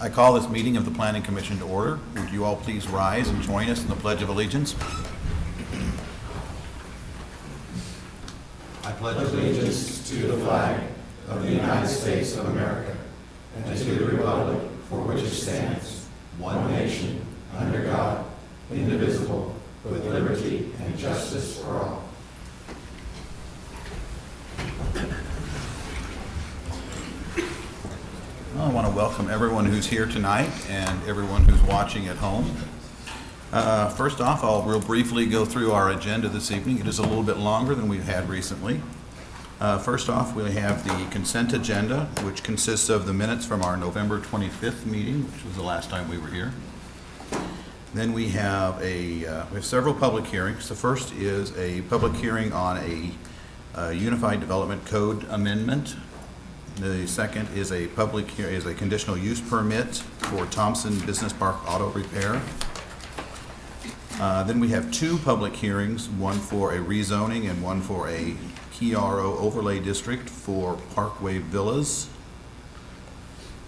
I call this meeting of the Planning Commission to order. Would you all please rise and join us in the Pledge of Allegiance? I pledge allegiance to the flag of the United States of America and to the republic for which it stands, one nation, under God, indivisible, with liberty and justice for all. Well, I want to welcome everyone who's here tonight and everyone who's watching at home. First off, I'll real briefly go through our agenda this evening. It is a little bit longer than we've had recently. First off, we have the consent agenda, which consists of the minutes from our November 25th meeting, which was the last time we were here. Then we have several public hearings. The first is a public hearing on a Unified Development Code amendment. The second is a conditional use permit for Thompson Business Park Auto Repair. Then we have two public hearings, one for a rezoning and one for a KRO overlay district for Parkway Villas.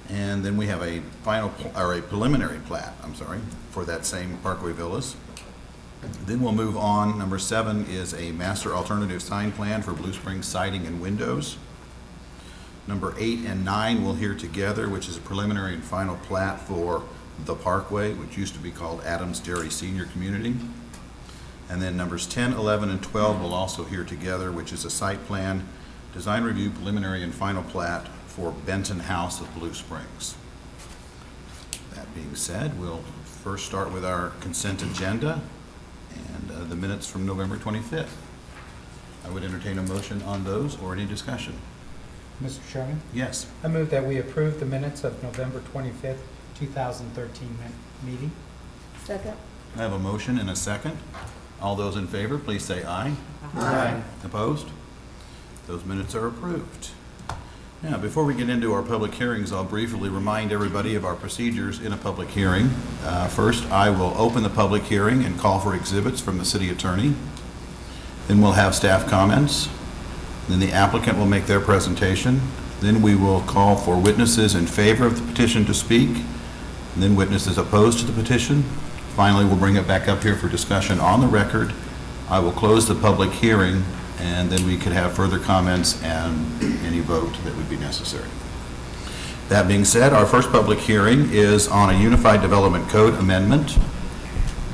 And then we have a preliminary plat, for that same Parkway Villas. Then we'll move on. Number 7 is a master alternative sign plan for Blue Springs siding and windows. Number 8 and 9 we'll hear together, which is a preliminary and final plat for the Parkway, which used to be called Adams Dairy Senior Community. And then numbers 10, 11, and 12 we'll also hear together, which is a site plan, design review, preliminary and final plat for Benton House of Blue Springs. That being said, we'll first start with our consent agenda and the minutes from November 25th. I would entertain a motion on those or any discussion. Mr. Chairman, Yes. I move that we approve the minutes of November 25th, 2013 meeting. Second. I have a motion and a second. All those in favor, please say aye. Aye. Opposed? Those minutes are approved. Now, before we get into our public hearings, I'll briefly remind everybody of our procedures in a public hearing. First, I will open the public hearing and call for exhibits from the city attorney. Then we'll have staff comments. Then the applicant will make their presentation. Then we will call for witnesses in favor of the petition to speak, and then witnesses opposed to the petition. Finally, we'll bring it back up here for discussion on the record. I will close the public hearing, and then we could have further comments and any vote that would be necessary. That being said, our first public hearing is on a Unified Development Code amendment,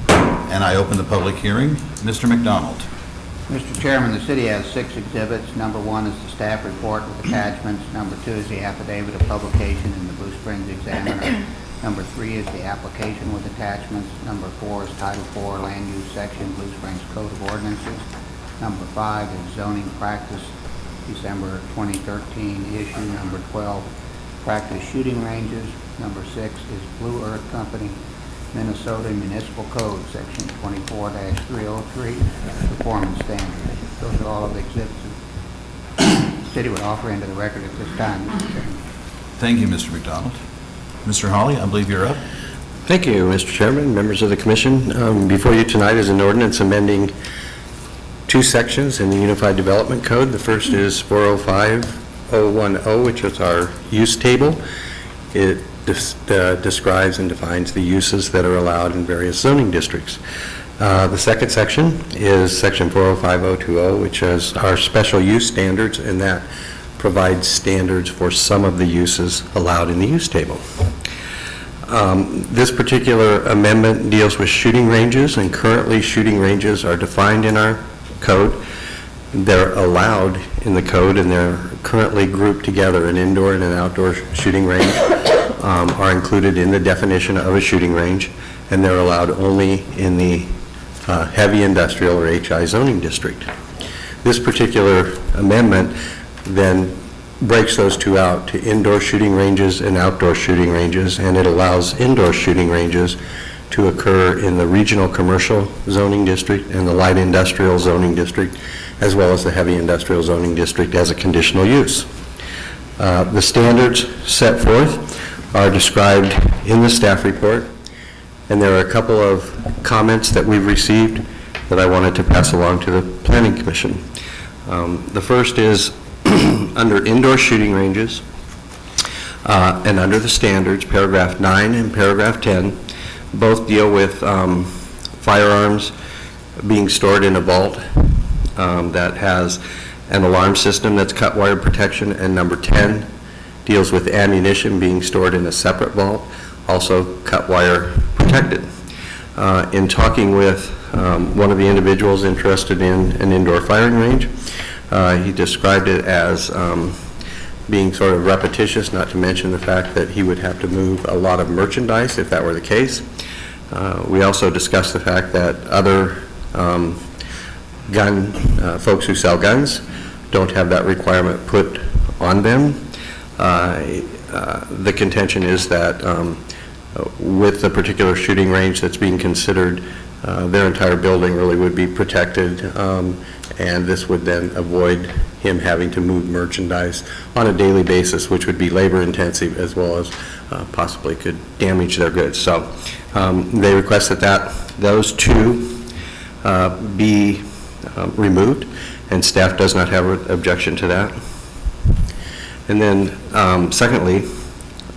and I open the public hearing. Mr. McDonald. Mr. Chairman, the city has 6 exhibits. Number 1 is the staff report with attachments. Number 2 is the affidavit of publication in the Blue Springs Examiner. Number 3 is the application with attachments. Number 4 is Title 4 Land Use Section, Blue Springs Code of Ordinances. Number 5 is zoning practice, December 2013 issue. Number 12, practice shooting ranges. Number 6 is Blue Earth Company, Minnesota Municipal Code, Section 24-303, performance standards. Those are all of the exhibits the city would offer into the record at this time, Mr. Chairman. Thank you, Mr. McDonald. Mr. Hawley, I believe you're up. Thank you, Mr. Chairman, members of the Commission. Before you tonight is an ordinance amending 2 sections in the Unified Development Code. The first is 405010, which is our use table. It describes and defines the uses that are allowed in various zoning districts. The second section is section 405020, which is our special use standards, and that provides standards for some of the uses allowed in the use table. This particular amendment deals with shooting ranges, and currently shooting ranges are defined in our code. They're allowed in the code, and they're currently grouped together. An indoor and an outdoor shooting range are included in the definition of a shooting range, and they're allowed only in the heavy industrial or HI zoning district. This particular amendment then breaks those two out to indoor shooting ranges and outdoor shooting ranges, and it allows indoor shooting ranges to occur in the regional commercial zoning district and the light industrial zoning district, as well as the heavy industrial zoning district as a conditional use. The standards set forth are described in the staff report, and there are a couple of comments that we've received that I wanted to pass along to the Planning Commission. The first is under indoor shooting ranges, And under the standards, paragraph 9 and paragraph 10 both deal with firearms being stored in a vault that has an alarm system that's cut wire protection, and number 10 deals with ammunition being stored in a separate vault, also cut wire protected. In talking with one of the individuals interested in an indoor firing range, he described it as being sort of repetitious, not to mention the fact that he would have to move a lot of merchandise if that were the case. We also discussed the fact that other folks who sell guns don't have that requirement put on them. The contention is that with the particular shooting range that's being considered, their entire building really would be protected, and this would then avoid him having to move merchandise on a daily basis, which would be labor intensive as well as possibly could damage their goods. So they requested that those two be removed, and staff does not have an objection to that. And then secondly,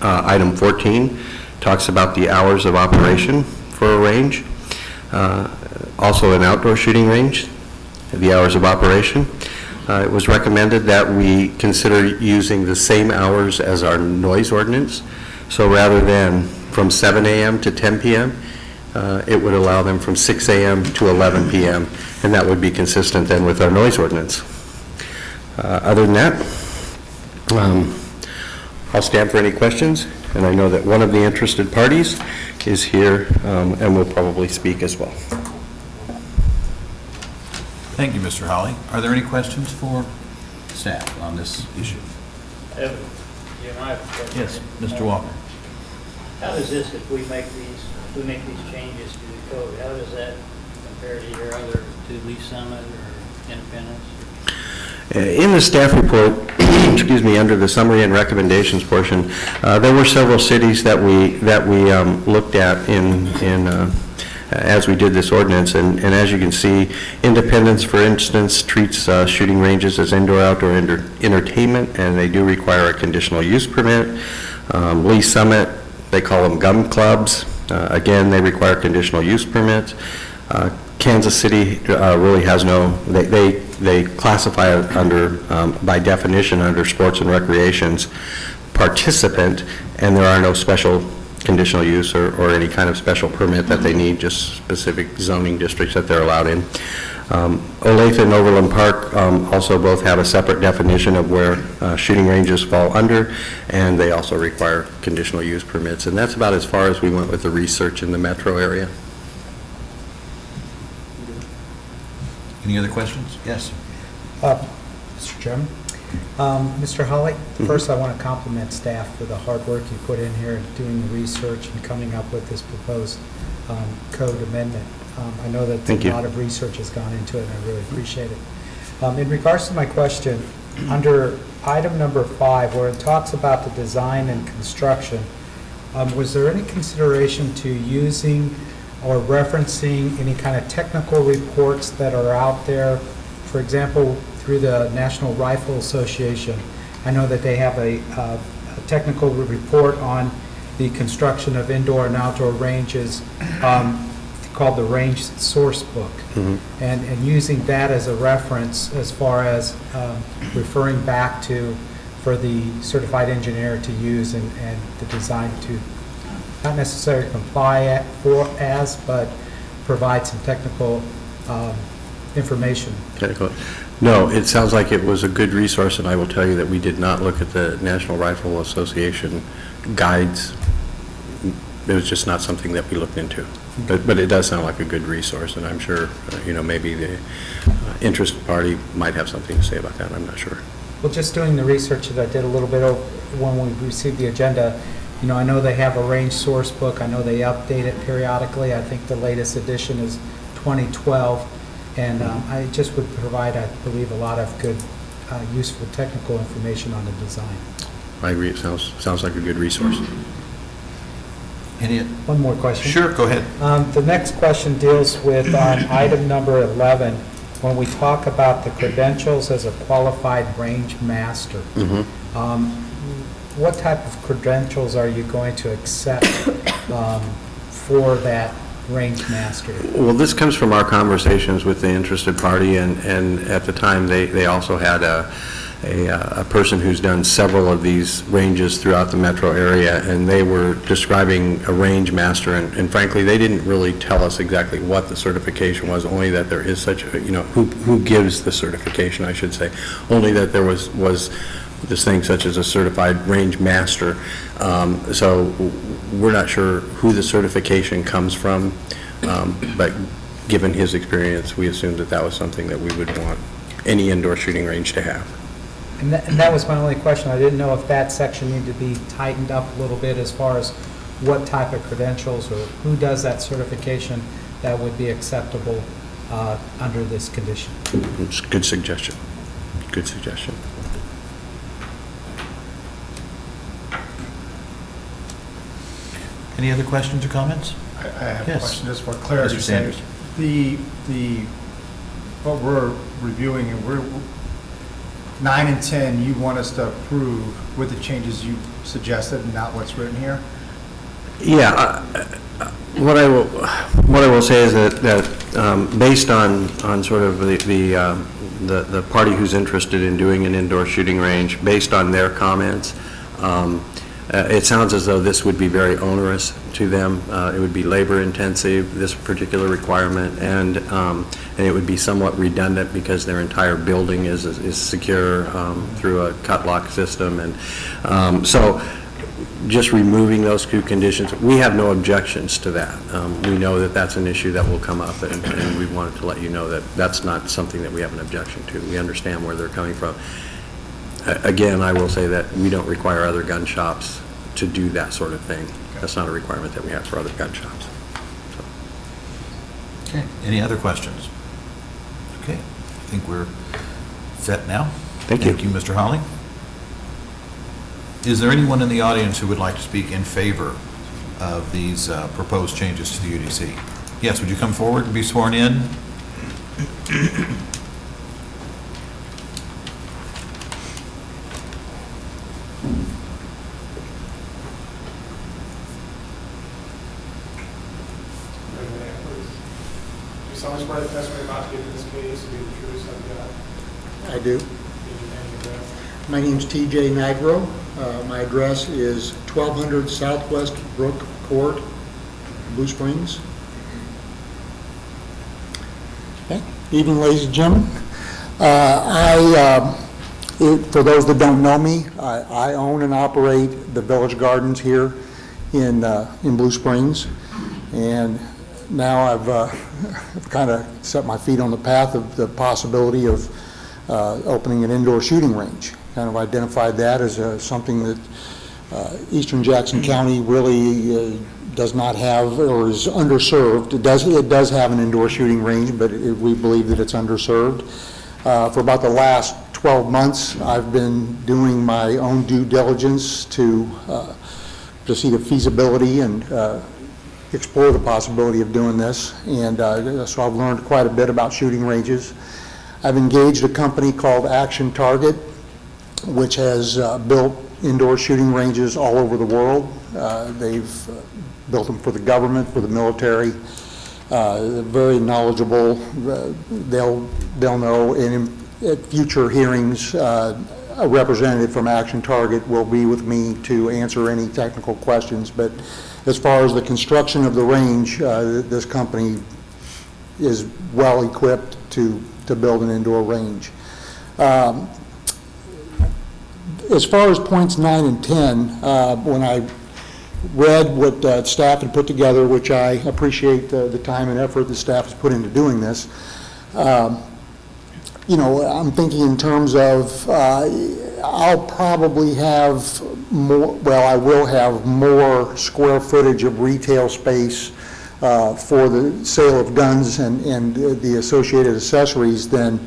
item 14 talks about the hours of operation for a range. Also an outdoor shooting range, the hours of operation. It was recommended that we consider using the same hours as our noise ordinance. So rather than from 7 a.m. to 10 p.m., it would allow them from 6 a.m. to 11 p.m., and that would be consistent then with our noise ordinance. Other than that, I'll stand for any questions, and I know that one of the interested parties is here and will probably speak as well. Thank you, Mr. Holly. Are there any questions for staff on this issue? You and I have a question. Yes, Mr. Walker. How does this, if we make these changes to the code, how does that compare to your other, to Lee Summit or Independence? In the staff report, excuse me, under the summary and recommendations portion, there were several cities that we looked at in as we did this ordinance, and as you can see, Independence, for instance, treats shooting ranges as indoor-outdoor entertainment, and they do require a conditional use permit. Lee Summit, they call them gun clubs. Again, they require conditional use permits. Kansas City really has no, they classify it under, by definition, under sports and recreations participant, and there are no special conditional use or any kind of special permit that they need, just specific zoning districts that they're allowed in. Olathe and Overland Park also both have a separate definition of where shooting ranges fall under, and they also require conditional use permits, and that's about as far as we went with the research in the metro area. Any other questions? Yes. Mr. Chairman. Mr. Holly, first I want to compliment staff for the hard work you put in here and doing the research and coming up with this proposed code amendment. I know that Thank you. a lot of research has gone into it, and I really appreciate it. In regards to my question, under item number 5, where it talks about the design and construction, was there any consideration to using or referencing any kind of technical reports that are out there? For example, through the National Rifle Association, I know that they have a technical report on the construction of indoor and outdoor ranges called the Range Source Book. And using that as a reference as far as referring back to for the certified engineer to use and the design to not necessarily comply but provide some technical information. Technical. No, it sounds like it was a good resource, and I will tell you that we did not look at the National Rifle Association guides. It was just not something that we looked into. But it does sound like a good resource, and I'm sure, maybe the interested party might have something to say about that. I'm not sure. Well, just doing the research that I did a little bit when we received the agenda, I know they have a range source book. I know they update it periodically. I think the latest edition is 2012. And I just would provide, I believe, a lot of good, useful technical information on the design. I agree. It sounds like a good resource. One more question. Sure, go ahead. The next question deals with item number 11, when we talk about the credentials as a qualified range master. what type of credentials are you going to accept for that range master? Well, this comes from our conversations with the interested party, and at the time, they also had a person who's done several of these ranges throughout the metro area, and they were describing a range master, and frankly, they didn't really tell us exactly what the certification was, only that there is such a, who gives the certification, I should say, only that there was this thing such as a certified range master. So we're not sure who the certification comes from, but given his experience, we assumed that was something that we would want any indoor shooting range to have. And that was my only question. I didn't know if that section needed to be tightened up a little bit as far as what type of credentials or who does that certification that would be acceptable under this condition. It's a good suggestion. Good suggestion. Any other questions or comments? I have a Yes. question just for clarity. Mr. Sanders. What we're reviewing, and 9 and 10, you want us to approve with the changes you suggested and not what's written here? Yeah, what I will say is that based on sort of the party who's interested in doing an indoor shooting range, based on their comments, it sounds as though this would be very onerous to them. It would be labor intensive, this particular requirement, and it would be somewhat redundant because their entire building is secure through a cut lock system, and so just removing those two conditions, we have no objections to that. We know that that's an issue that will come up, and we wanted to let you know that that's not something that we have an objection to. We understand where they're coming from. Again, I will say that we don't require other gun shops to do that sort of thing. That's not a requirement that we have for other gun shops. Okay. Any other questions? Okay, I think we're set now. Thank you. Thank you, Mr. Holly. Is there anyone in the audience who would like to speak in favor of these proposed changes to the UDC? Yes, would you come forward and be sworn in? You solemnly swear the testimony about to give in this case to be the truth, so help you God. I do. Give your name and address. My name's TJ Nagro. My address is 1200 Southwest Brook Court, Blue Springs. Okay. Evening, ladies and gentlemen. For those that don't know me, I own and operate the Village Gardens here in Blue Springs, and now I've kind of set my feet on the path of the possibility of opening an indoor shooting range. Kind of identified that as something that Eastern Jackson County really does not have or is underserved. It does have an indoor shooting range, but we believe that it's underserved. For about the last 12 months, I've been doing my own due diligence to see the feasibility and explore the possibility of doing this, and so I've learned quite a bit about shooting ranges. I've engaged a company called Action Target, which has built indoor shooting ranges all over the world. They've built them for the government, for the military. They're very knowledgeable. They'll know, and at future hearings, a representative from Action Target will be with me to answer any technical questions. But as far as the construction of the range, this company is well equipped to build an indoor range. As far as points 9 and 10, when I read what staff had put together, which I appreciate the time and effort the staff has put into doing this, I'm thinking in terms of I'll probably have I will have more square footage of retail space for the sale of guns and the associated accessories than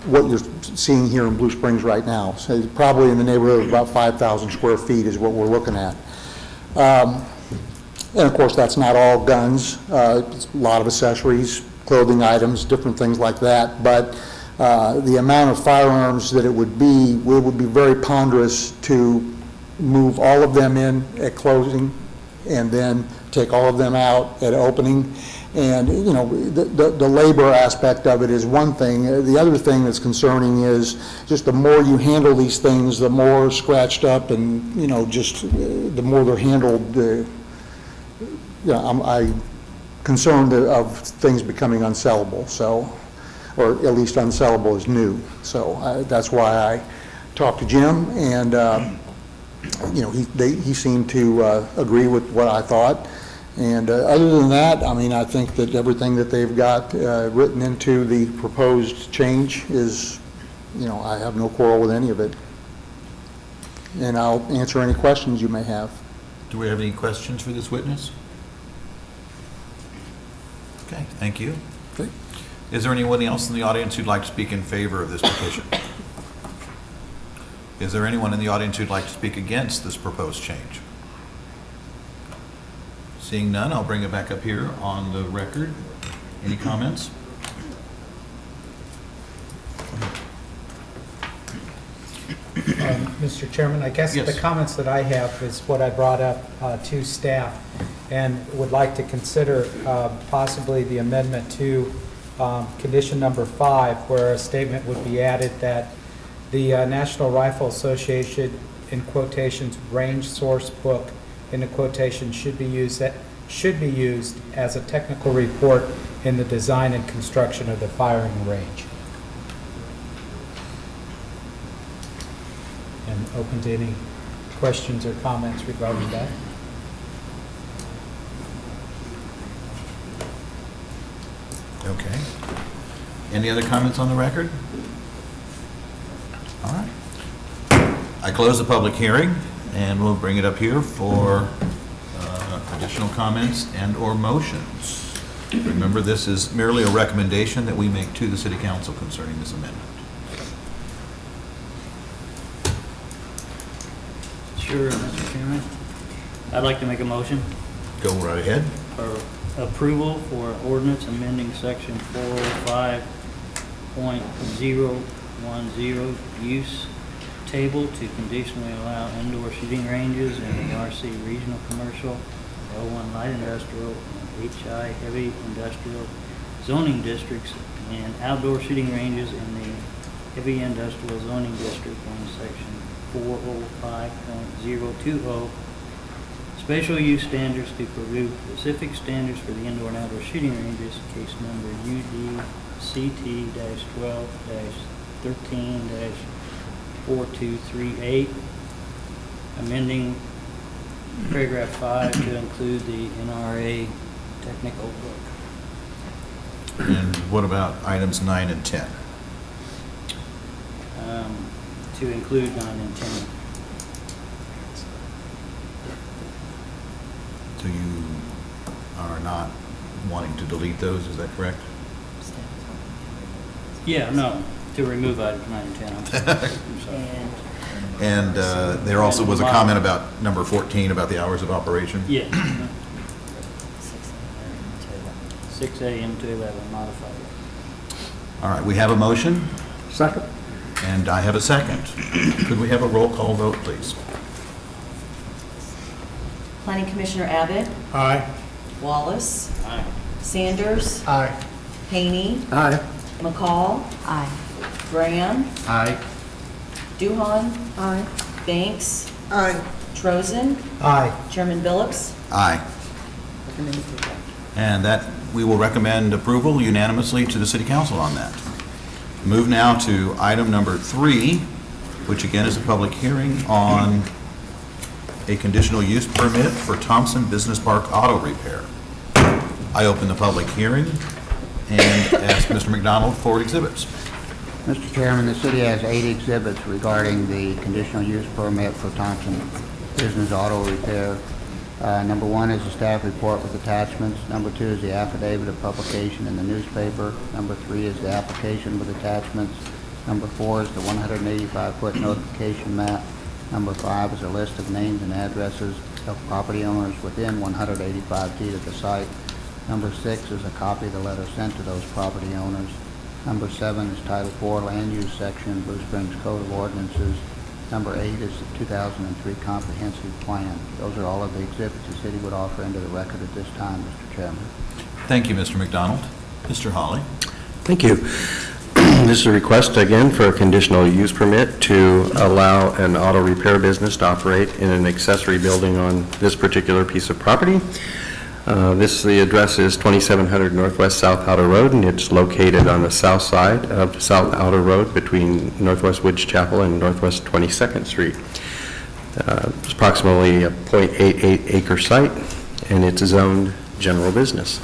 what you're seeing here in Blue Springs right now. So probably in the neighborhood of about 5,000 square feet is what we're looking at. And of course, that's not all guns. It's a lot of accessories, clothing items, different things like that. But the amount of firearms that it would be very ponderous to move all of them in at closing and then take all of them out at opening. And, you know, the labor aspect of it is one thing. The other thing that's concerning is just the more you handle these things, the more scratched up and, you know, just the more they're handled, I'm concerned of things becoming unsellable, so, or at least unsellable is new. So that's why I talked to Jim, and, you know, he seemed to agree with what I thought. And other than that, I mean, I think that everything that they've got written into the proposed change is, you know, I have no quarrel with any of it. And I'll answer any questions you may have. Do we have any questions for this witness? Okay, thank you. Okay. Is there anyone else in the audience who'd like to speak in favor of this petition? Is there anyone in the audience who'd like to speak against this proposed change? Seeing none, I'll bring it back up here on the record. Any comments? Mr. Chairman, I guess Yes. the comments that I have is what I brought up to staff and would like to consider possibly the amendment to condition number 5, where a statement would be added that the National Rifle Association, in quotations, range source book, in the quotation, should be used as a technical report in the design and construction of the firing range. And open to any questions or comments regarding that. Okay. Any other comments on the record? All right. I close the public hearing, and we'll bring it up here for additional comments and/or motions. Remember, this is merely a recommendation that we make to the City Council concerning this amendment. Sure, Mr. Chairman. I'd like to make a motion Go right ahead. for approval for ordinance amending section 405.010 use table to conditionally allow indoor shooting ranges in the RC Regional Commercial, L1 Light Industrial, and HI Heavy Industrial zoning districts and outdoor shooting ranges in the Heavy Industrial zoning district on section 405.020 special use standards to approve specific standards for the indoor and outdoor shooting ranges, case number UDCT-12-13-4238, amending paragraph 5 to include the NRA technical book. And what about items 9 and 10? To include 9 and 10. So you are not wanting to delete those, is that correct? Yeah, no, to remove items 9 and 10. I'm sorry. And there also was a comment about number 14, about the hours of operation? Yeah. 6 a.m. to 11, modified. All right, we have a motion, Second. and I have a second. Could we have a roll call vote, please? Planning Commissioner Abbott? Aye. Wallace? Aye. Sanders? Aye. Haney? Aye. McCall? Aye. Graham? Aye. Duhan? Aye. Banks? Aye. Trozen? Aye. Chairman Phillips? Aye. And that, we will recommend approval unanimously to the City Council on that. Move now to item number 3, which again is a public hearing on a conditional use permit for Thompson Business Park Auto Repair. I open the public hearing and ask Mr. McDonald for exhibits. Mr. Chairman, the city has 8 exhibits regarding the conditional use permit for Thompson Business Auto Repair. Number 1 is the staff report with attachments. Number 2 is the affidavit of publication in the newspaper. Number 3 is the application with attachments. Number 4 is the 185-foot notification map. Number 5 is a list of names and addresses of property owners within 185 feet of the site. Number 6 is a copy of the letter sent to those property owners. Number 7 is Title 4 Land Use Section, Blue Springs Code of Ordinances. Number 8 is the 2003 comprehensive plan. Those are all of the exhibits the city would offer into the record at this time, Mr. Chairman. Thank you, Mr. McDonald. Mr. Hawley? Thank you. This is a request again for a conditional use permit to allow an auto repair business to operate in an accessory building on this particular piece of property. The address is 2700 Northwest South Outer Road, and it's located on the south side of South Outer Road between Northwest Woods Chapel and Northwest 22nd Street. It's approximately a .88 acre site, and it's zoned general business.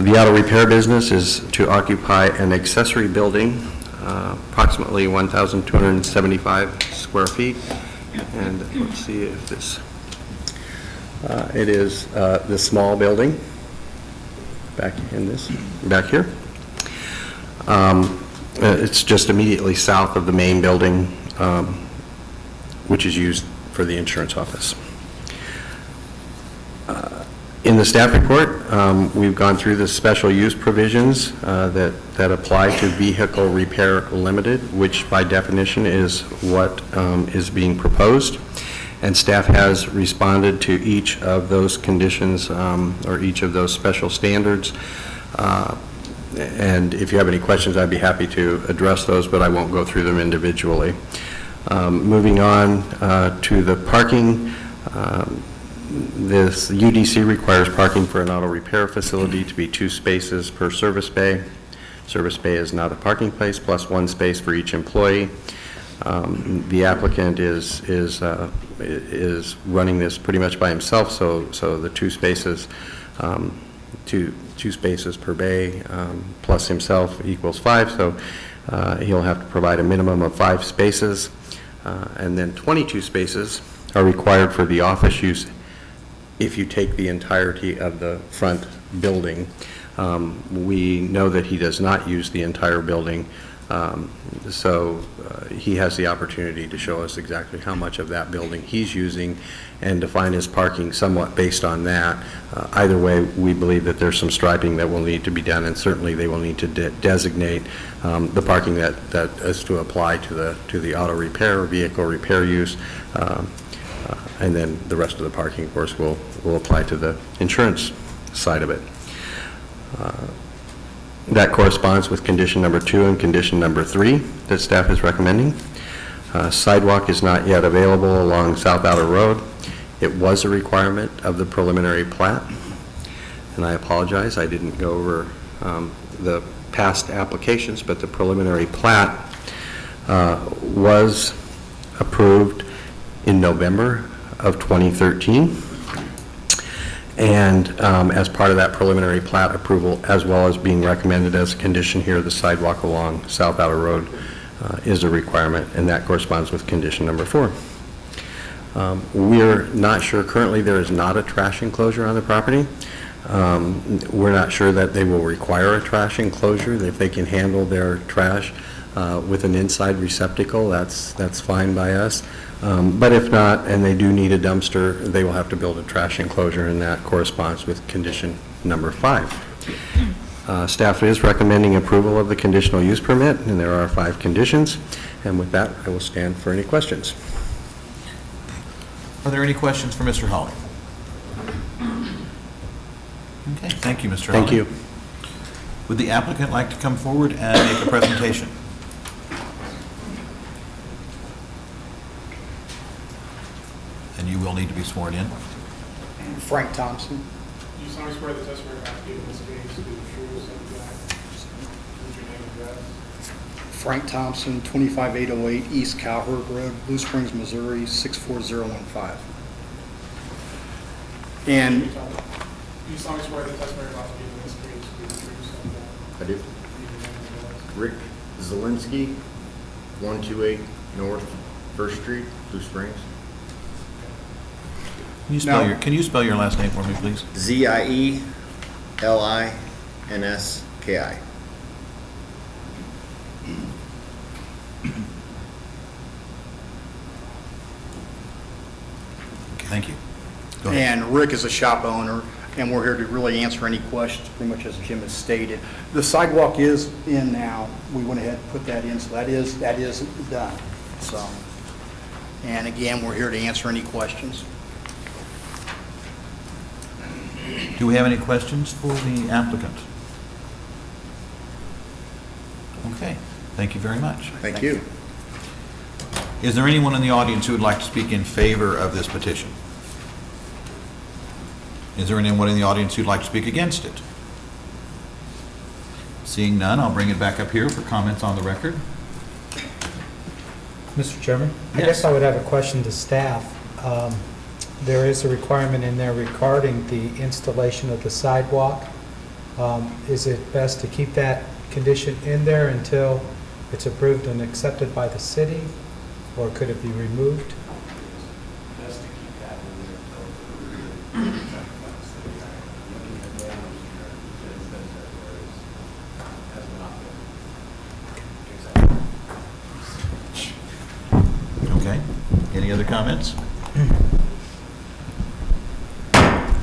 The auto repair business is to occupy an accessory building, approximately 1,275 square feet. And let's see if this, it is the small building back here. It's just immediately south of the main building, which is used for the insurance office. In the staff report, we've gone through the special use provisions that apply to Vehicle Repair Limited, which by definition is what is being proposed. And staff has responded to each of those conditions or each of those special standards. And if you have any questions, I'd be happy to address those, but I won't go through them individually. Moving on to the parking. This UDC requires parking for an auto repair facility to be 2 spaces per service bay. Service bay is not a parking place, plus 1 space for each employee. The applicant is running this pretty much by himself, so the 2 spaces, two spaces per bay plus himself equals 5. So he'll have to provide a minimum of 5 spaces, and then 22 spaces are required for the office use if you take the entirety of the front building. We know that he does not use the entire building, so he has the opportunity to show us exactly how much of that building he's using and define his parking somewhat based on that. Either way, we believe that there's some striping that will need to be done, and certainly they will need to designate the parking that is to apply to the auto repair or vehicle repair use. And then the rest of the parking, of course, will apply to the insurance side of it. That corresponds with condition number 2 and condition number 3 that staff is recommending. Sidewalk is not yet available along South Outer Road. It was a requirement of the preliminary plat, and I apologize, I didn't go over the past applications, but the preliminary plat was approved in November of 2013. And as part of that preliminary plat approval, as well as being recommended as a condition here, the sidewalk along South Outer Road is a requirement, and that corresponds with condition number 4. We're not sure, currently there is not a trash enclosure on the property. We're not sure that they will require a trash enclosure. If they can handle their trash with an inside receptacle, that's fine by us. But if not, and they do need a dumpster, they will have to build a trash enclosure, and that corresponds with condition number 5. Staff is recommending approval of the conditional use permit, and there are 5 conditions. And with that, I will stand for any questions. Are there any questions for Mr. Hawley? Okay, thank you, Mr. Hawley. Thank you. Would the applicant like to come forward and make a presentation? And you will need to be sworn in. Frank Thompson. Do you solemnly swear the testimony you're about to give in this case to be the truth, so help you God? What's your name and address? Frank Thompson, 25808 East Cowherd Road, Blue Springs, Missouri, 64015. And Do you solemnly swear the testimony you're about to give in this case to be the truth, so help you God? I do. Rick Zielinski, 128 North First Street, Blue Springs. Can you spell your last name for me, please? Zielinsky. Okay, thank you. Go ahead. And Rick is a shop owner, and we're here to really answer any questions, pretty much as Jim has stated. The sidewalk is in now. We went ahead and put that in, so that is done. comments. And again, we're here to answer any questions. Do we have any questions for the applicant? Okay, thank you very much. Thank you. Is there anyone in the audience who would like to speak in favor of this petition? Is there anyone in the audience who'd like to speak against it? Seeing none, I'll bring it back up here for comments on the record. Mr. Chairman? I Yes. guess I would have a question to staff. There is a requirement in there regarding the installation of the sidewalk. Is it best to keep that condition in there until it's approved and accepted by the city, or could it be removed? Best to keep that in there. Okay, any other comments?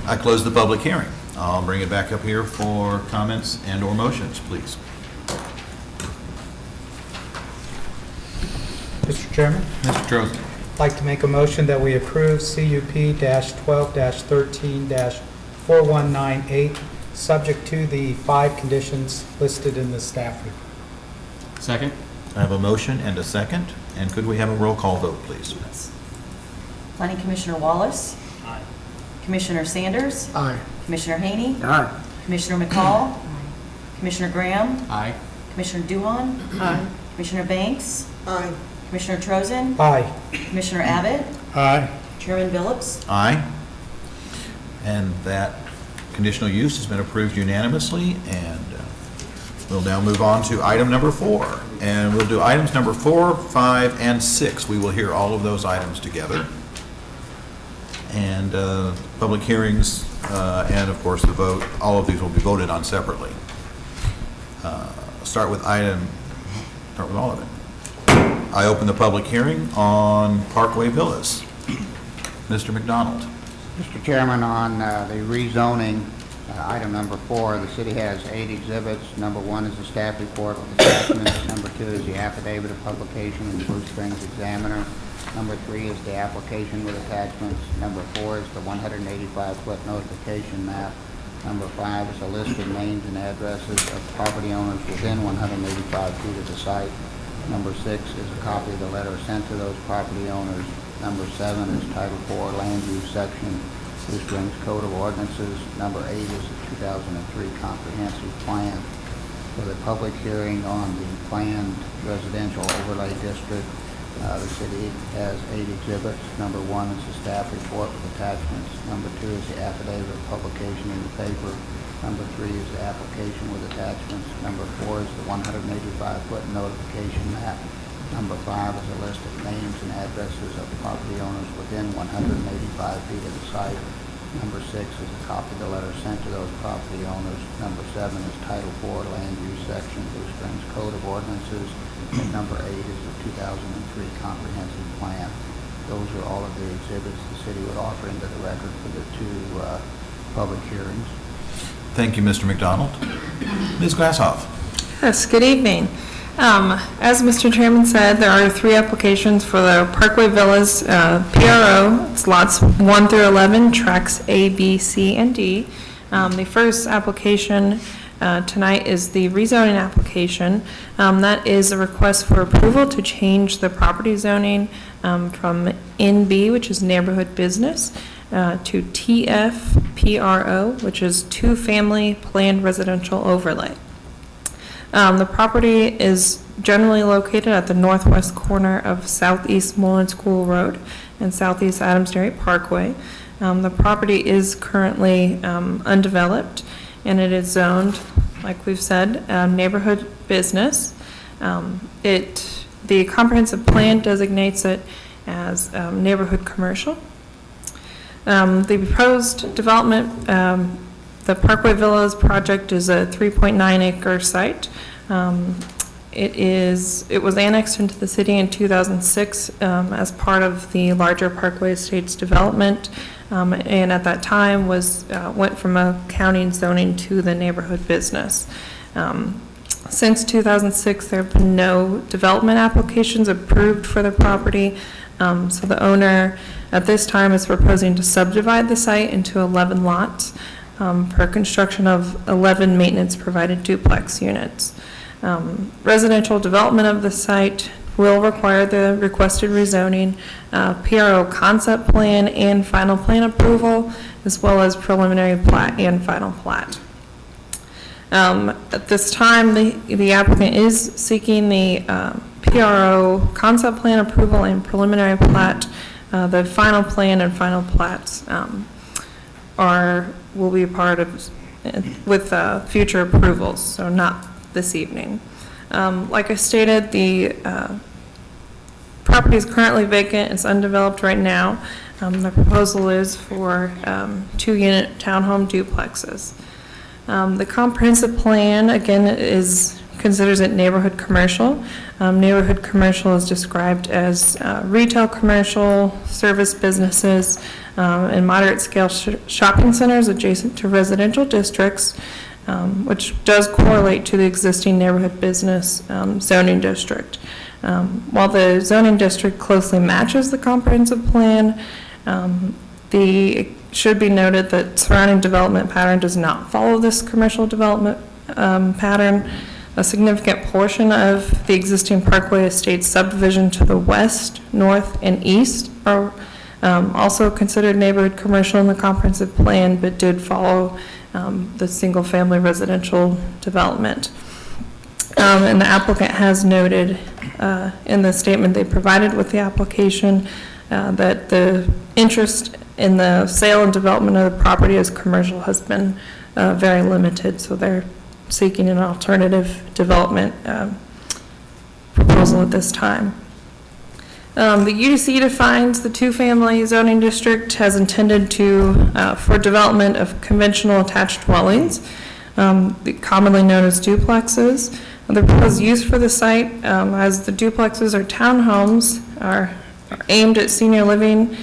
I close the public hearing. I'll bring it back up here for comments and/or motions, please. Mr. Chairman? Mr. Trozen. I'd like to make a motion that we approve CUP-12-13-4198, subject to the 5 conditions listed in the staff report. Second? I have a motion and a second, and could we have a roll call vote, please? Planning Commissioner Wallace, Aye. Commissioner Sanders, Aye. Commissioner Haney, Aye. Commissioner McCall, Commissioner Graham, Aye. Commissioner Duhan, Commissioner Banks, Commissioner Trozen, Aye. Commissioner Abbott, Aye. Chairman Phillips. Aye. And that conditional use has been approved unanimously, and we'll now move on to item number 4. And we'll do items number 4, 5, and 6. We will hear all of those items together. And public hearings, and of course the vote, all of these will be voted on separately. Start with all of it. I open the public hearing on Parkway Villas. Mr. McDonald. Mr. Chairman, on the rezoning, item number 4, the city has 8 exhibits. Number 1 is the staff report with attachments. Number 2 is the affidavit of publication in the Blue Springs Examiner. Number 3 is the application with attachments. Number 4 is the 185-foot notification map. Number 5 is a list of names and addresses of property owners within 185 feet of the site. Number 6 is a copy of the letter sent to those property owners. Number 7 is Title IV Land Use Section, Blue Springs Code of Ordinances. Number 8 is the 2003 Comprehensive Plan. For the public hearing on the planned residential overlay district, the city has 8 exhibits. Number 1 is the staff report with attachments. Number 2 is the affidavit of publication in the paper. Number 3 is the application with attachments. Number 4 is the 185-foot notification map. Number 5 is a list of names and addresses of property owners within 185 feet of the site. Number 6 is a copy of the letter sent to those property owners. Number 7 is Title IV Land Use Section, Blue Springs Code of Ordinances. And number 8 is the 2003 Comprehensive Plan. Those are all of the exhibits the city would offer into the record for the 2 public hearings. Thank you, Mr. McDonald. Ms. Glasshoff. Yes, good evening. As Mr. Chairman said, there are 3 applications for the Parkway Villas PRO. It's lots 1 through 11, tracks A, B, C, and D. The first application tonight is the rezoning application. That is a request for approval to change the property zoning from NB, which is neighborhood business, to TFPRO, which is two-family planned residential overlay. The property is generally located at the northwest corner of Southeast Mullen School Road and Southeast Adams Dairy Parkway. The property is currently undeveloped, and it is zoned, like we've said, neighborhood business. The comprehensive plan designates it as neighborhood commercial. The proposed development, the Parkway Villas project, is a 3.9 acre site. It was annexed into the city in 2006 as part of the larger Parkway Estates development, and at that time went from a county zoning to the neighborhood business. Since 2006, there have been no development applications approved for the property. So the owner at this time is proposing to subdivide the site into 11 lots for construction of 11 maintenance-provided duplex units. Residential development of the site will require the requested rezoning, PRO concept plan and final plan approval, as well as preliminary plat and final plat. At this time, the applicant is seeking the PRO concept plan approval and preliminary plat. The final plan and final plats will be a part of with future approvals, so not this evening. Like I stated, the property is currently vacant. It's undeveloped right now. The proposal is for 2-unit townhome duplexes. The comprehensive plan, again, considers it neighborhood commercial. Neighborhood commercial is described as retail commercial, service businesses, and moderate-scale shopping centers adjacent to residential districts, which does correlate to the existing neighborhood business zoning district. While the zoning district closely matches the comprehensive plan, it should be noted that surrounding development pattern does not follow this commercial development pattern. A significant portion of the existing Parkway Estates subdivision to the west, north, and east are also considered neighborhood commercial in the comprehensive plan, but did follow the single-family residential development. And the applicant has noted in the statement they provided with the application that the interest in the sale and development of the property as commercial has been very limited, so they're seeking an alternative development proposal at this time. The UDC defines the 2-family zoning district as intended for development of conventional attached dwellings, commonly known as duplexes. The proposed use for the site, as the duplexes or townhomes, are aimed at senior living,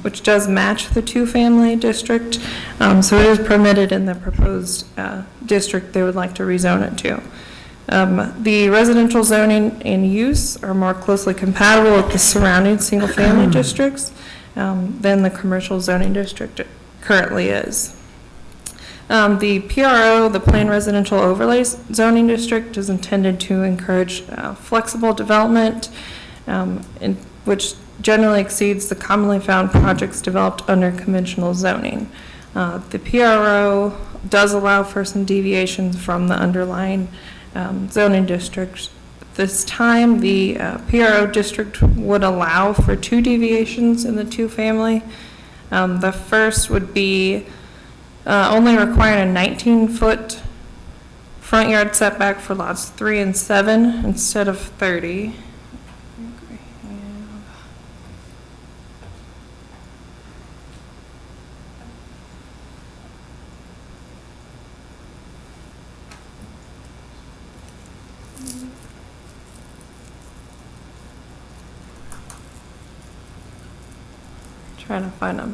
which does match the 2-family district. So it is permitted in the proposed district they would like to rezone it to. The residential zoning and use are more closely compatible with the surrounding single-family districts than the commercial zoning district currently is. The PRO, the Planned Residential Overlay Zoning District, is intended to encourage flexible development, which generally exceeds the commonly found projects developed under conventional zoning. The PRO does allow for some deviations from the underlying zoning districts. This time, the PRO district would allow for 2 deviations in the 2-family. The first would be only requiring a 19-foot front yard setback for lots 3 and 7 instead of 30. Trying to find a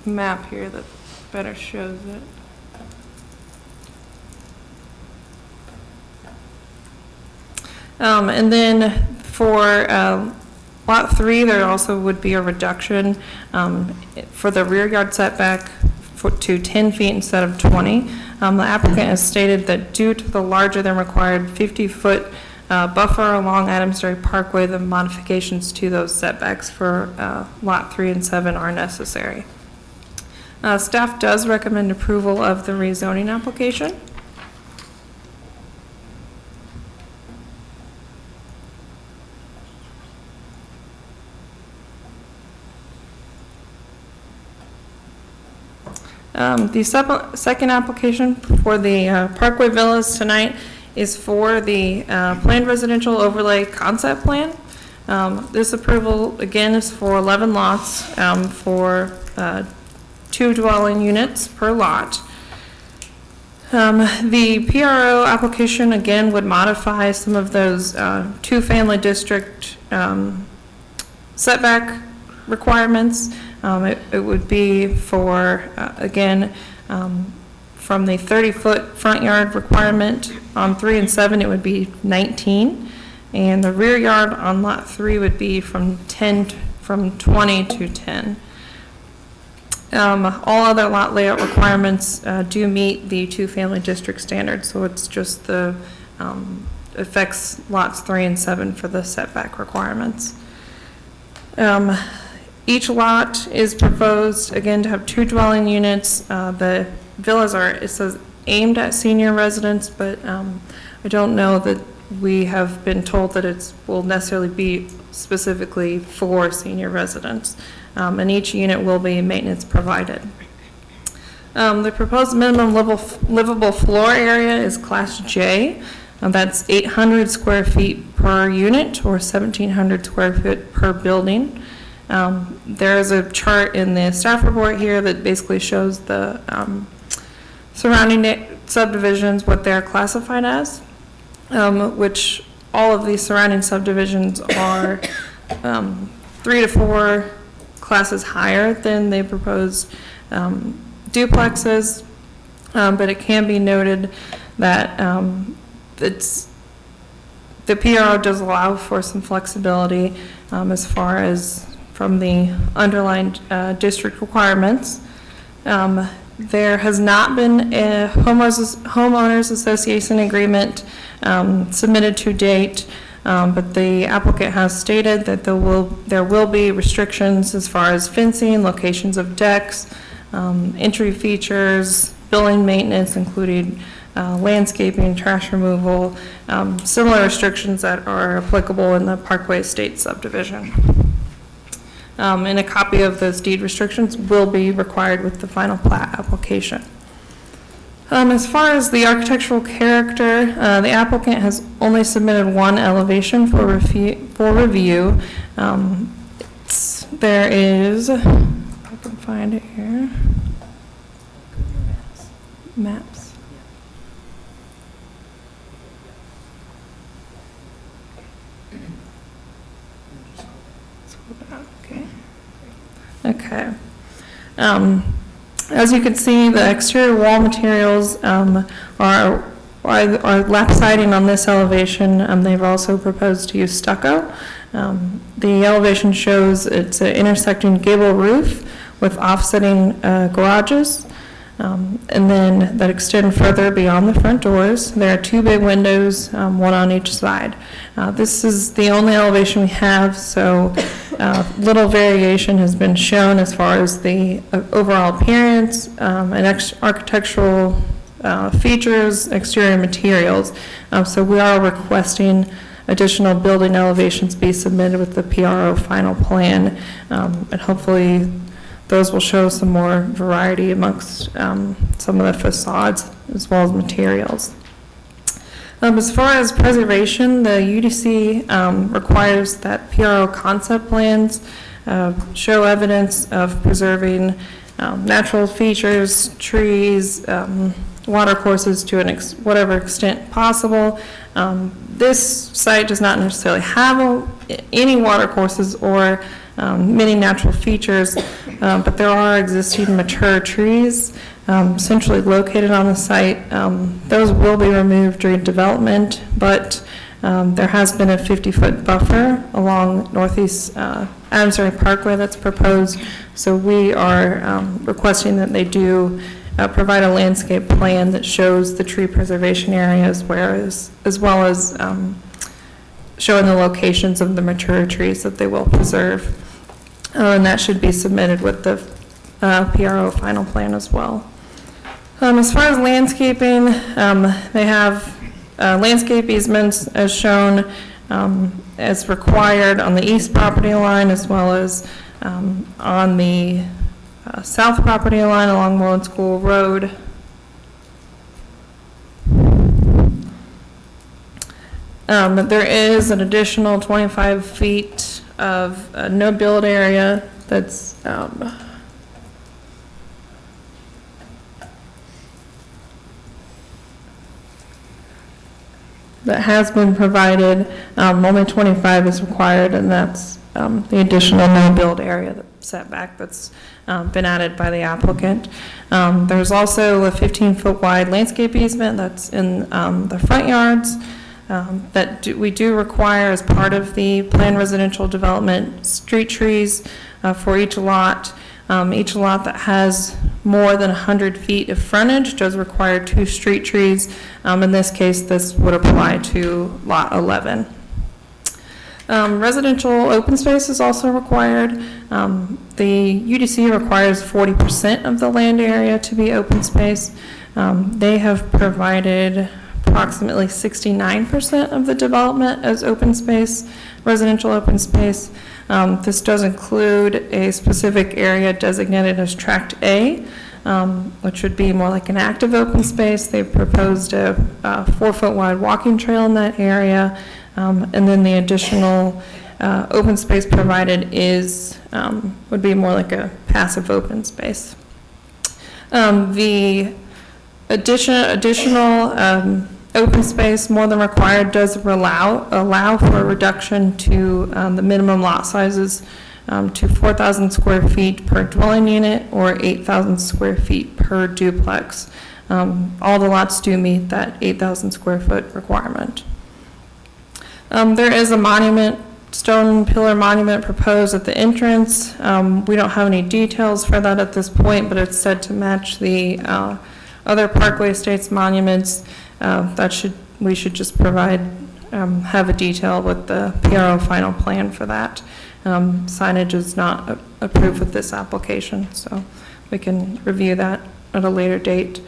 map here that better shows it. And then for lot 3, there also would be a reduction for the rear yard setback to 10 feet instead of 20. The applicant has stated that due to the larger than required 50-foot buffer along Adamsbury Parkway, the modifications to those setbacks for lot 3 and 7 are necessary. Staff does recommend approval of the rezoning application. The second application for the Parkway Villas tonight is for the Planned Residential Overlay Concept Plan. This approval, again, is for 11 lots for 2 dwelling units per lot. The PRO application, again, would modify some of those 2-family district setback requirements. It would be for, again, from the 30-foot front yard requirement on 3 and 7, it would be 19. And the rear yard on lot 3 would be from 20 to 10. All other lot layout requirements do meet the two-family district standard, so it's just the, affects lots 3 and 7 for the setback requirements. Each lot is proposed, again, to have 2 dwelling units. The villas are, it says, aimed at senior residents, but I don't know that we have been told that it will necessarily be specifically for senior residents. And each unit will be maintenance provided. The proposed minimum livable floor area is Class J. That's 800 square feet per unit or 1,700 square feet per building. There is a chart in the staff report here that basically shows the surrounding subdivisions, what they're classified as, which all of these surrounding subdivisions are 3 to 4 classes higher than the proposed duplexes, but it can be noted that the PRO does allow for some flexibility as far as from the underlined district requirements. There has not been a homeowners association agreement submitted to date, but the applicant has stated that there will be restrictions as far as fencing, locations of decks, entry features, building maintenance, including landscaping, trash removal, similar restrictions that are applicable in the Parkway Estates subdivision. And a copy of those deed restrictions will be required with the final plat application. As far as the architectural character, the applicant has only submitted one elevation for review. There is, if I can find it here, maps. Okay. As you can see, the exterior wall materials are lap siding on this elevation. They've also proposed to use stucco. The elevation shows it's an intersecting gable roof with offsetting garages, and then that extend further beyond the front doors. There are 2 big windows, one on each side. This is the only elevation we have, so little variation has been shown as far as the overall appearance and architectural features, exterior materials. So we are requesting additional building elevations be submitted with the PRO final plan, and hopefully those will show some more variety amongst some of the facades as well as materials. As far as preservation, the UDC requires that PRO concept plans show evidence of preserving natural features, trees, water courses to whatever extent possible. This site does not necessarily have any water courses or many natural features, but there are existing mature trees centrally located on the site. Those will be removed during development, but there has been a 50-foot buffer along Northeast Adams Parkway that's proposed, so we are requesting that they do provide a landscape plan that shows the tree preservation areas, as well as showing the locations of the mature trees that they will preserve. And that should be submitted with the PRO final plan as well. As far as landscaping, they have landscape easements as shown as required on the east property line as well as on the south property line along Moreland School Road. There is an additional 25 feet of no build area that's that has been provided. Only 25 is required, and that's the additional no-build area setback that's been added by the applicant. There's also a 15-foot wide landscape easement that's in the front yards that we do require as part of the planned residential development street trees for each lot. Each lot that has more than 100 feet of frontage does require 2 street trees. In this case, this would apply to lot 11. Residential open space is also required. The UDC requires 40% of the land area to be open space. They have provided approximately 69% of the development as open space, residential open space. This does include a specific area designated as Tract A, which would be more like an active open space. They've proposed a 4-foot wide walking trail in that area. And then the additional open space provided would be more like a passive open space. The additional open space, more than required, does allow for a reduction to the minimum lot sizes to 4,000 square feet per dwelling unit or 8,000 square feet per duplex. All the lots do meet that 8,000 square foot requirement. There is a stone pillar monument proposed at the entrance. We don't have any details for that at this point, but it's said to match the other Parkway Estates monuments. We should just provide, have a detail with the PRO final plan for that. Signage is not approved with this application, so we can review that at a later date.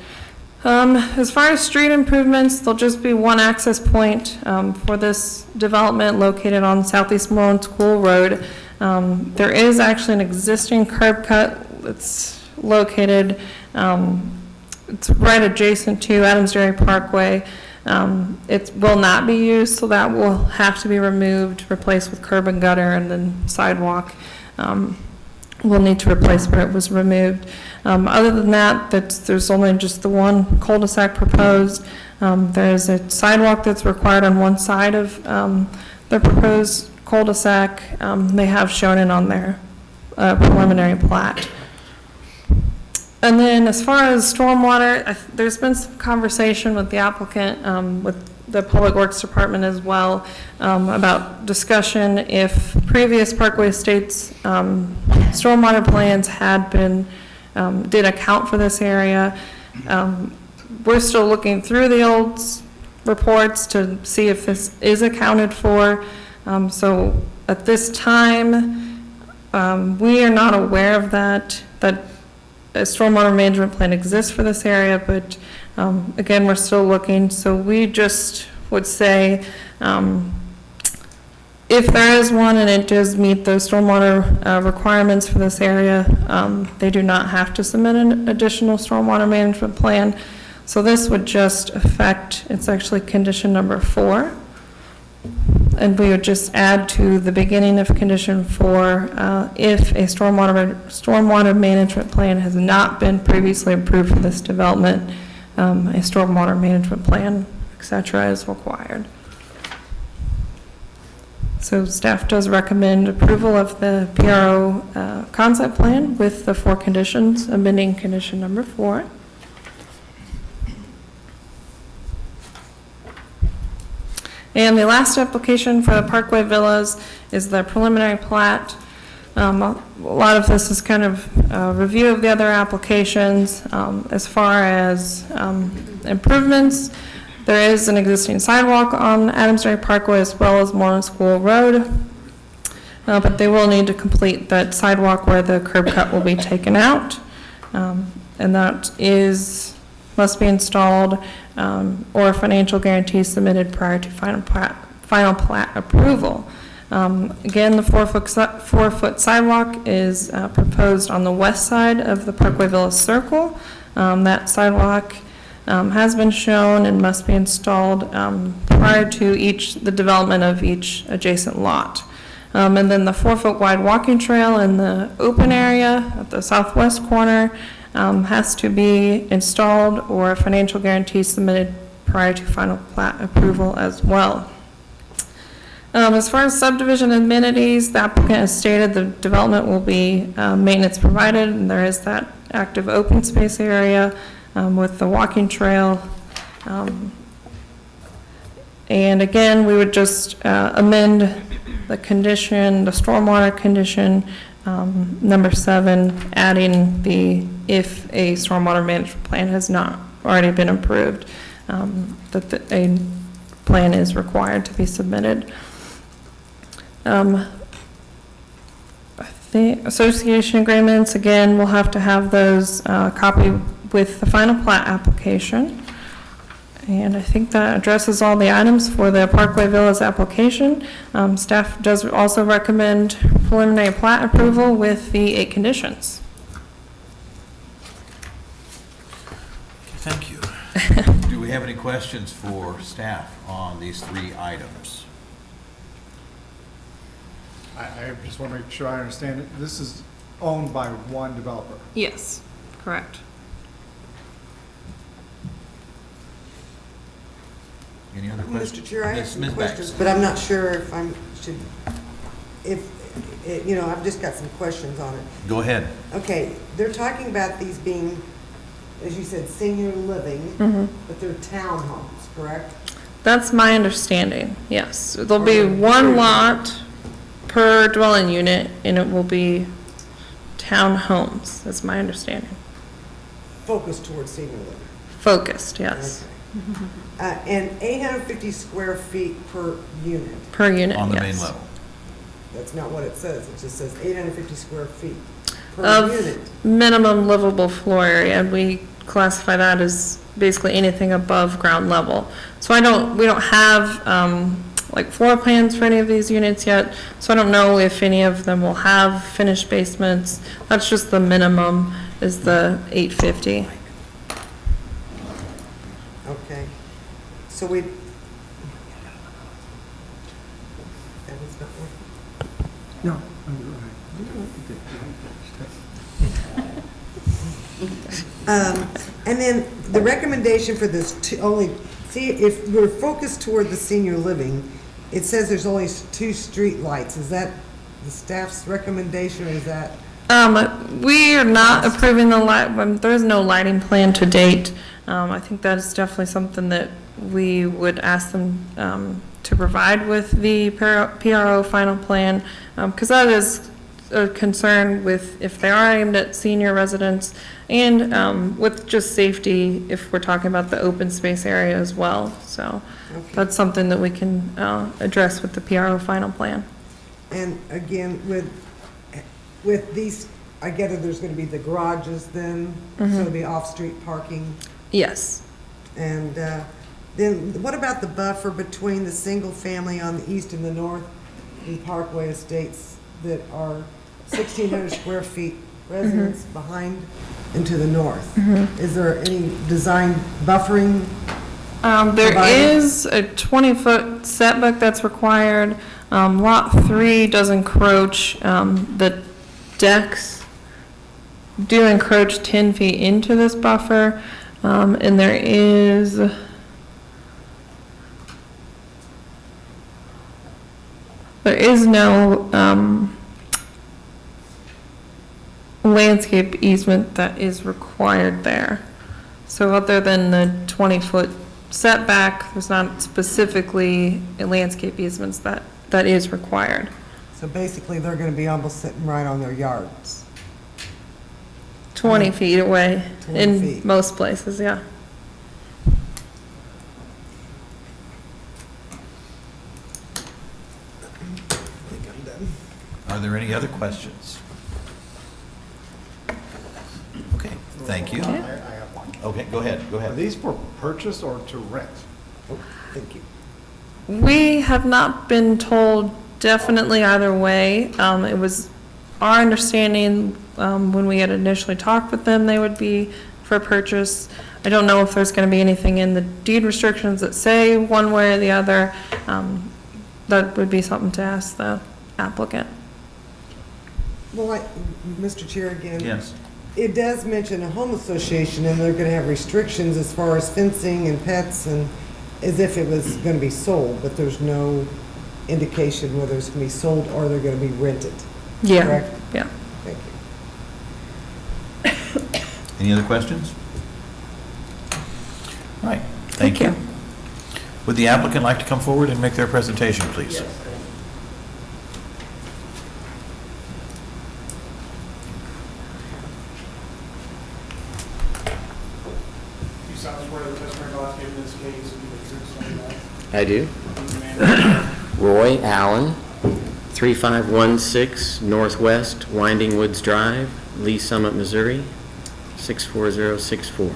As far as street improvements, there'll just be one access point for this development located on Southeast Moreland School Road. There is actually an existing curb cut that's located, it's right adjacent to Adams Dairy Parkway. It will not be used, so that will have to be removed, replaced with curb and gutter, and then sidewalk. We'll need to replace where it was removed. Other than that, there's only just the one cul-de-sac proposed. There's a sidewalk that's required on one side of the proposed cul-de-sac. They have shown it on their preliminary plat. And then as far as stormwater, there's been some conversation with the applicant, with the Public Works Department as well, about discussion if previous Parkway Estates stormwater plans had been, did account for this area. We're still looking through the old reports to see if this is accounted for. So at this time, we are not aware of that a stormwater management plan exists for this area, but again, we're still looking. So we just would say if there is one and it does meet those stormwater requirements for this area, they do not have to submit an additional stormwater management plan. So this would just affect, it's actually condition number 4. And we would just add to the beginning of condition 4, if a stormwater management plan has not been previously approved for this development, a stormwater management plan, et cetera, is required. So staff does recommend approval of the PRO concept plan with the 4 conditions, amending condition number 4. And the last application for the Parkway Villas is the preliminary plat. A lot of this is kind of a review of the other applications. As far as improvements, there is an existing sidewalk on Adams Dairy Parkway as well as Moreland School Road. But they will need to complete that sidewalk where the curb cut will be taken out. And that must be installed or a financial guarantee submitted prior to final plat approval. Again, the 4-foot sidewalk is proposed on the west side of the Parkway Villa Circle. That sidewalk has been shown and must be installed prior to the development of each adjacent lot. And then the 4-foot wide walking trail in the open area at the southwest corner has to be installed or a financial guarantee submitted prior to final plat approval as well. As far as subdivision amenities, the applicant has stated the development will be maintenance provided, and there is that active open space area with the walking trail. And again, we would just amend the condition, the stormwater condition, number 7, adding the, if a stormwater management plan has not already been approved, that a plan is required to be submitted. The association agreements, again, we'll have to have those copied with the final plat application. And I think that addresses all the items for the Parkway Villas application. Staff does also recommend preliminary plat approval with the 8 conditions. Thank you. Do we have any questions for staff on these 3 items? I just want to make sure I understand it. This is owned by one developer. Yes, correct. Any other questions? Mr. Chair, I have Yes, some Ms. questions, Banks. but I'm not sure if you know, I've just got some questions on it. Go ahead. Okay, they're talking about these being, as you said, senior living, but they're townhomes, correct? That's my understanding, yes. There'll be one lot per dwelling unit, and it will be townhomes, that's my understanding. Focused towards senior living. Focused, yes. Okay. And 850 square feet per unit. Per unit, On the yes. main level. That's not what it says. It just says 850 square feet per Of unit. minimum livable floor area, and we classify that as basically anything above ground level. So we don't have, like floor plans for any of these units yet, so I don't know if any of them will have finished basements. That's just the minimum, is the 850. Okay. So we. That was not working. No. And then the recommendation for this see, if we're focused toward the senior living, it says there's only 2 street lights. Is that the staff's recommendation, or is that? We are not approving the light, there is no lighting plan to date. I think that is definitely something that we would ask them to provide with the PRO final plan, because that is a concern with, if they are aimed at senior residents, and with just safety, if we're talking about the open space area as well. So that's something that we can address with the PRO final plan. And again, with these, I gather there's going to be the garages then, so it'll be off-street parking. Yes. And then what about the buffer between the single family on the east and the north and Parkway Estates that are 1,600 square feet residents behind and to the north? Is there any design buffering? There provided? is a 20-foot setback that's required. Lot 3 does encroach, the decks do encroach 10 feet into this buffer, and there is no landscape easement that is required there. So other than the 20-foot setback, there's not specifically a landscape easements that is required. So basically, they're going to be almost sitting right on their yards. 20 feet away 20 in feet. most places, yeah. I think I'm done. Are there any other questions? Okay, thank you. I have one. Okay, go ahead, go Are ahead. these for purchase or to rent? Oh, thank you. We have not been told definitely either way. It was our understanding, when we had initially talked with them, they would be for purchase. I don't know if there's going to be anything in the deed restrictions that say one way or the other. That would be something to ask the applicant. Well, Mr. Chair, again. Yes. It does mention a home association, and they're going to have restrictions as far as fencing and pets, and as if it was going to be sold, but there's no indication whether it's going to be sold or they're going to be rented. Yeah, Correct? yeah. Thank you. Any other questions? All right, thank you. Would the applicant like to come forward and make their presentation, please? You sound swear the testimony about to give in this case will be the truth, so help you I do. God. Roy Allen, 3516 Northwest Winding Woods Drive, Lee Summit, Missouri, 64064.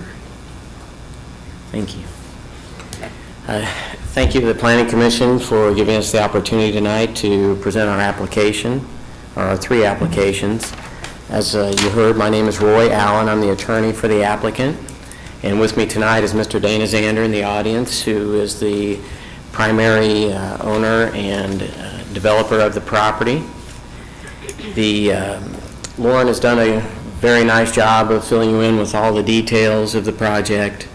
Thank you. Thank you to the Planning Commission for giving us the opportunity tonight to present our application, our 3 applications. As you heard, my name is Roy Allen. I'm the attorney for the applicant. And with me tonight is Mr. Dana Zander in the audience, who is the primary owner and developer of the property. Lauren has done a very nice job of filling you in with all the details of the project,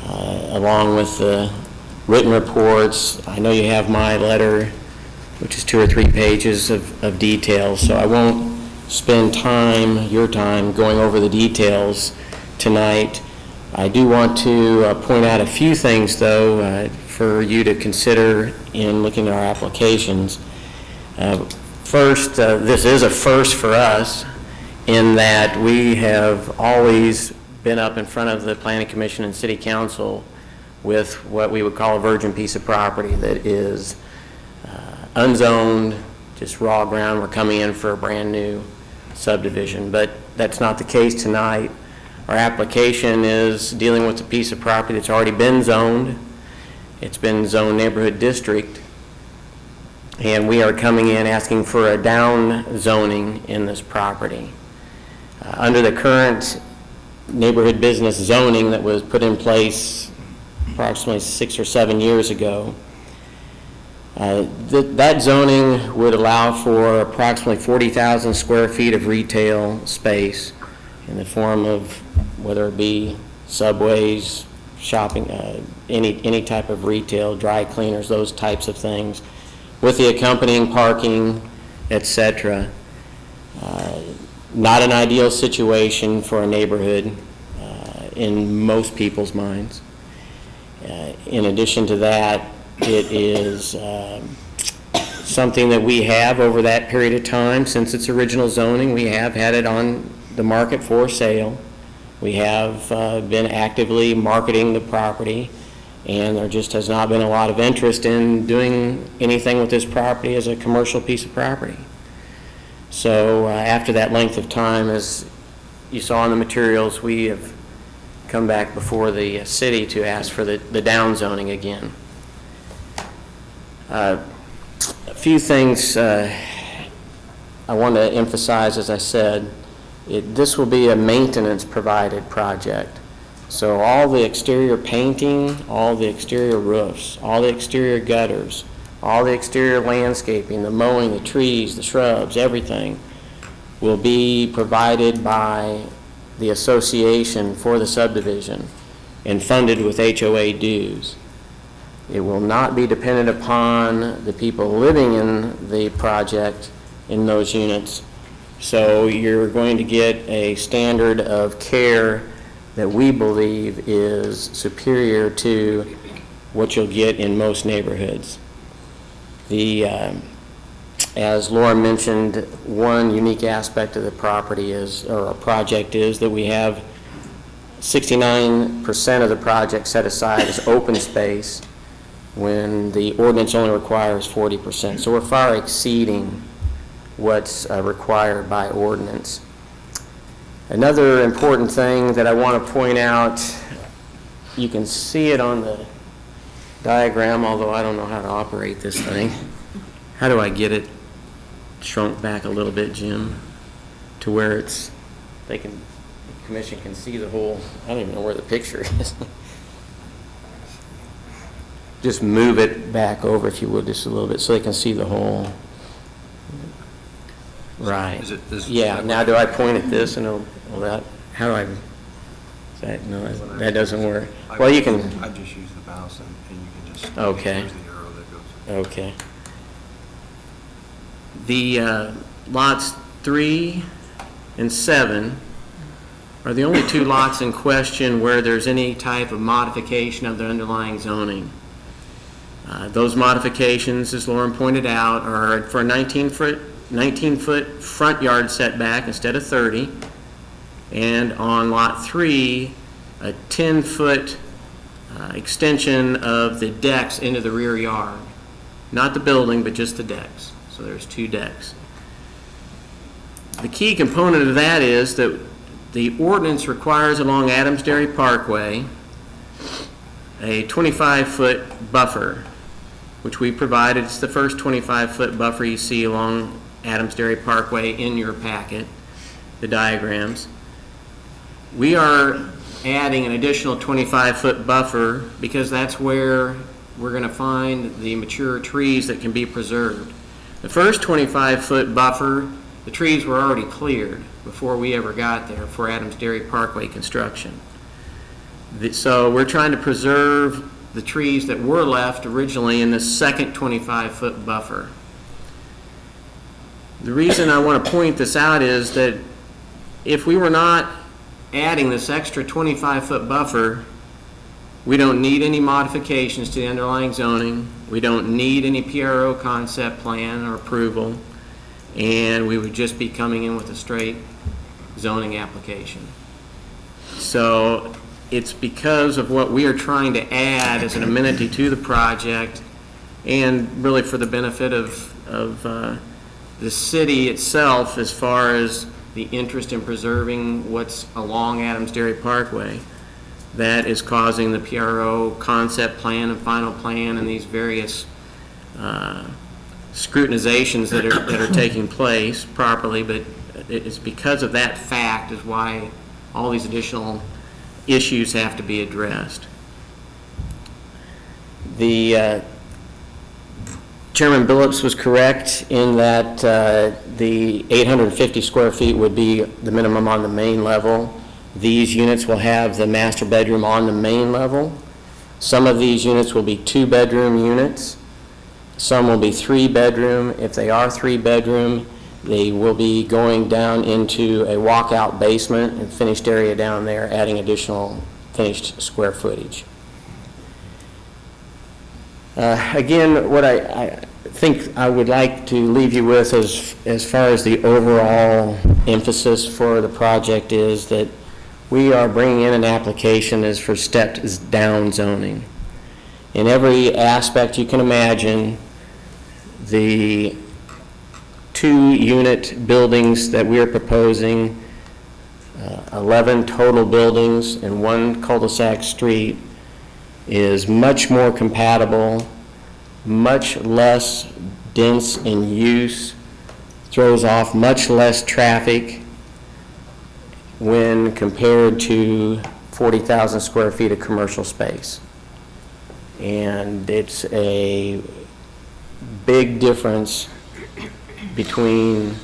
along with the written reports. I know you have my letter, which is 2 or 3 pages of details, so I won't spend your time going over the details tonight. I do want to point out a few things, though, for you to consider in looking at our applications. First, this is a first for us in that we have always been up in front of the Planning Commission and City Council with what we would call a virgin piece of property that is unzoned, just raw ground. We're coming in for a brand new subdivision, but that's not the case tonight. Our application is dealing with a piece of property that's already been zoned. It's been zoned neighborhood district, and we are coming in asking for a down zoning in this property. Under the current neighborhood business zoning that was put in place approximately 6 or 7 years ago, that zoning would allow for approximately 40,000 square feet of retail space in the form of whether it be Subways, shopping, any type of retail, dry cleaners, those types of things, with the accompanying parking, etc. Not an ideal situation for a neighborhood in most people's minds. In addition to that, it is something that we have over that period of time, since its original zoning, we have had it on the market for sale. We have been actively marketing the property, and there just has not been a lot of interest in doing anything with this property as a commercial piece of property. So after that length of time, as you saw in the materials, we have come back before the city to ask for the down zoning again. A few things I want to emphasize, as I said. This will be a maintenance provided project. So all the exterior painting, all the exterior roofs, all the exterior gutters, all the exterior landscaping, the mowing, the trees, the shrubs, everything will be provided by the association for the subdivision and funded with HOA dues. It will not be dependent upon the people living in the project in those units. So you're going to get a standard of care that we believe is superior to what you'll get in most neighborhoods. As Laura mentioned, one unique aspect of the property is, or our project is, that we have 69% of the project set aside as open space when the ordinance only requires 40%. So we're far exceeding what's required by ordinance. Another important thing that I want to point out, you can see it on the diagram, although I don't know how to operate this thing. How do I get it shrunk back a little bit, Jim, to where the commission can see the whole, I don't even know where the picture is. Just move it back over, if you would, just a little bit, so they can see the whole. Right. Yeah, now do I point at this and all that? How do I, no, that doesn't work. Well, you can. I just use the mouse and you can just. Okay. Use the arrow that goes. Okay. The lots 3 and 7 are the only two lots in question where there's any type of modification of the underlying zoning. Those modifications, as Lauren pointed out, are for a 19-foot front yard setback instead of 30, and on Lot 3, a 10-foot extension of the decks into the rear yard. Not the building, but just the decks. So there's 2 decks. The key component of that is that the ordinance requires along Adams Dairy Parkway a 25-foot buffer, which we provided. It's the first 25-foot buffer you see along Adams Dairy Parkway in your packet, the diagrams. We are adding an additional 25-foot buffer because that's where we're going to find the mature trees that can be preserved. The first 25-foot buffer, the trees were already cleared before we ever got there for Adams Dairy Parkway construction. So we're trying to preserve the trees that were left originally in the second 25-foot buffer. The reason I want to point this out is that if we were not adding this extra 25-foot buffer, we don't need any modifications to the underlying zoning. We don't need any PRO concept plan or approval, and we would just be coming in with a straight zoning application. So it's because of what we are trying to add as an amenity to the project, and really for the benefit of the city itself as far as the interest in preserving what's along Adams Dairy Parkway, that is causing the PRO concept plan and final plan and these various scrutinizations that are taking place properly. But it's because of that fact is why all these additional issues have to be addressed. The Chairman Billups was correct in that the 850 square feet would be the minimum on the main level. These units will have the master bedroom on the main level. Some of these units will be 2-bedroom units. Some will be 3-bedroom. If they are 3-bedroom, they will be going down into a walkout basement and finished area down there, adding additional finished square footage. Again, what I think I would like to leave you with as far as the overall emphasis for the project is that we are bringing in an application as for stepped down zoning. In every aspect you can imagine, the 2-unit buildings that we are proposing, 11 total buildings in 1 cul-de-sac street, is much more compatible, much less dense in use, throws off much less traffic when compared to 40,000 square feet of commercial space. And it's a big difference between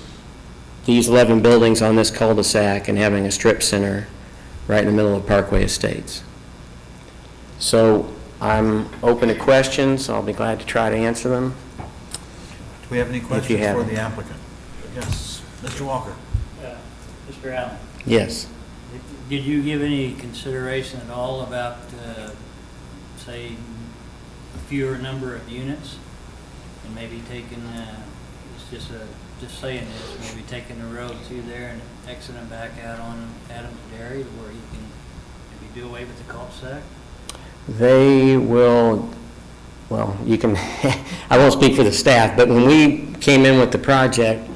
these 11 buildings on this cul-de-sac and having a strip center right in the middle of Parkway Estates. So I'm open to questions. I'll be glad to try to answer them. Do we have any questions for the applicant? Yes, Mr. Walker. Mr. Allen, Yes. did you give any consideration at all about, say, a fewer number of units? And maybe taking, it's just saying this, maybe taking the road through there and exiting back out on Adams Dairy where you can maybe do away with the cul-de-sac? They will, well, you can, I won't speak for the staff, but when we came in with the project,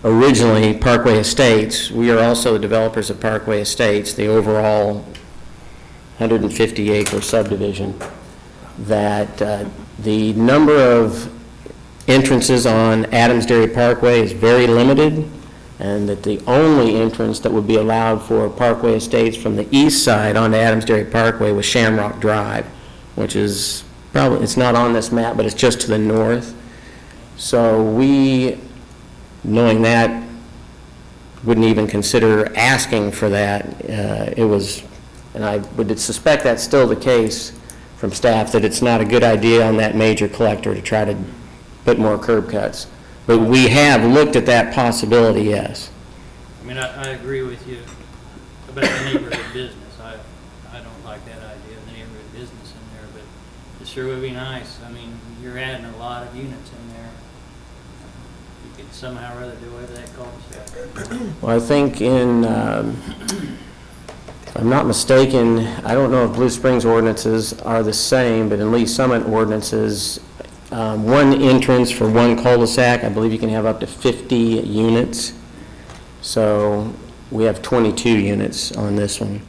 originally Parkway Estates, we are also the developers of Parkway Estates, the overall 150-acre subdivision, that the number of entrances on Adams Dairy Parkway is very limited, and that the only entrance that would be allowed for Parkway Estates from the east side onto Adams Dairy Parkway was Shamrock Drive, which is probably, it's not on this map, but it's just to the north. So we, knowing that, wouldn't even consider asking for that. It was, and I would suspect that's still the case from staff, that it's not a good idea on that major collector to try to put more curb cuts But we have looked at that possibility, yes. I mean, I agree with you about the neighborhood business. I don't like that idea of the neighborhood business in there, but it sure would be nice. I mean, you're adding a lot of units in there. You could somehow or other do away with that cul-de-sac. Well, I think in, if I'm not mistaken, I don't know if Blue Springs ordinances are the same, but in Lee Summit ordinances, one entrance for one cul-de-sac, I believe you can have up to 50 units. So we have 22 units on this one.